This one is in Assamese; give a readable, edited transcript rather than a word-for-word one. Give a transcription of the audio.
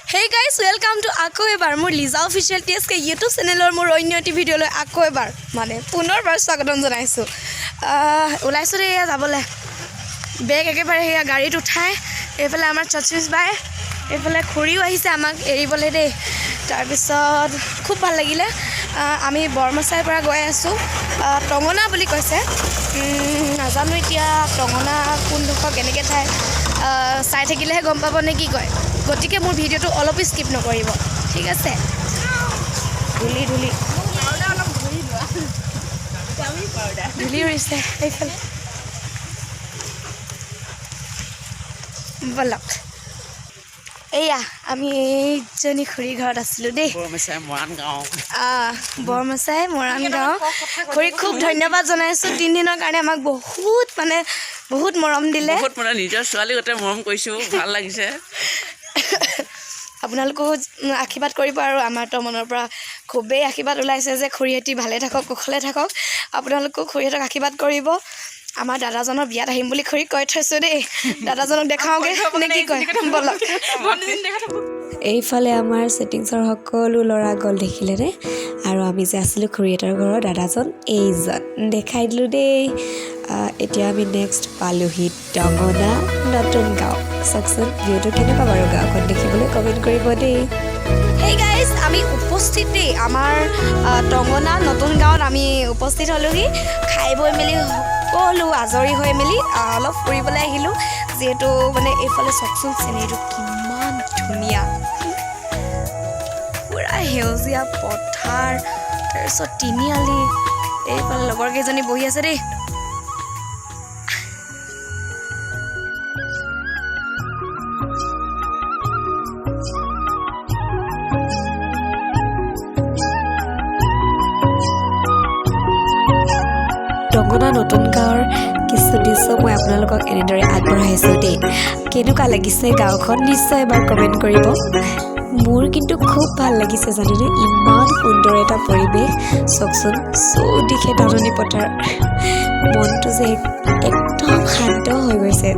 Hey guys, welcome to আকৌ এবাৰ মোৰ লিজা অফিচিয়েল টিএসকে ইউটিউব চেনেলৰ মোৰ অন্য এটি ভিডিঅ'লৈ আকৌ এবাৰ মানে পুনৰবাৰ স্বাগতম জনাইছো ওলাইছো ৰে যাবলৈ বেগ একেবাৰে হেয়া গাড়ীত উঠাই এইফালে আমাৰ চচিছ বাই এইফালে খুৰীও আহিছে আমাক এৰিবলৈ দেই তাৰপিছত খুব ভাল লাগিলে আমি বৰমাচাইৰ পৰা গৈ আছো টঙনা বুলি কৈছে নাজানো এতিয়া টঙনা কোনডোখৰ কেনেকৈ ঠাই চাই থাকিলেহে গম পাব নে কি কয় গতিকে মোৰ ভিডিঅ'টো অলপ স্কিপ নকৰিব ঠিক আছে ধুলি ধুলি ধুলি উৰিছে এইফালে বলক এয়া আমি এইজনী খুৰী ঘৰত আছিলোঁ দেই বৰমাচাই মৰাণ গাঁও খুৰী খুব ধন্যবাদ জনাইছোঁ 3 দিনৰ কাৰণে আমাক বহুত মৰম দিলে বহুত মানে নিজৰ ছোৱালী গতে মৰম কৰিছোঁ ভাল লাগিছে আপোনালোকেও আশীৰ্বাদ কৰিব আৰু আমাৰতো মনৰ পৰা খুবেই আশীৰ্বাদ ওলাইছে যে খুৰীহঁতি ভালে থাকক কুশলে থাকক আপোনালোকেও খুৰীহঁতক আশীৰ্বাদ কৰিব আমাৰ দাদাজনৰ বিয়াত আহিম বুলি খুৰী কৈ থৈছোঁ দেই দাদাজনক দেখাওঁগৈ নে কি কয় বলক এইফালে আমাৰ ছেটিংছৰ সকলো ল'ৰা গ'ল দেখিলেনে আৰু আমি যে আছিলোঁ খুৰীহঁতৰ ঘৰৰ দাদাজন এইজন দেখাই দিলোঁ দেই এতিয়া আমি নেক্সট পালোহি টঙনা নতুন গাঁও চাওকচোন ভিডিঅ'টো কেনেকুৱা বাৰু গাঁওখন দেখিবলৈ কমেণ্ট কৰিব দেই হেই গাইজ আমি উপস্থিত দেই আমাৰ টঙনা নতুন গাঁৱত আমি উপস্থিত হ'লোহি খাই বৈ মেলি সকলো আজৰি হৈ মেলি অলপ ফুৰিবলৈ আহিলোঁ যিহেতু মানে এইফালে চাওকচোন চিনেৰীটো কিমান ধুনীয়া পুৰা সেউজীয়া পথাৰ তাৰপিছত তিনিআলি এইফালে লগৰ কেইজনী বহি আছে দেই টঙনা নতুন গাঁৱৰ কিছু দৃশ্য মই আপোনালোকক এনেদৰে আগবঢ়াইছোঁ দেই কেনেকুৱা লাগিছে গাঁওখন নিশ্চয় এবাৰ কমেণ্ট কৰিব মোৰ কিন্তু খুব ভাল লাগিছে জানেনে ইমান সুন্দৰ এটা পৰিৱেশ চাওকচোন চৌদিশে ধাননি পথাৰ মনটো যে একদম শান্ত হৈ গৈছে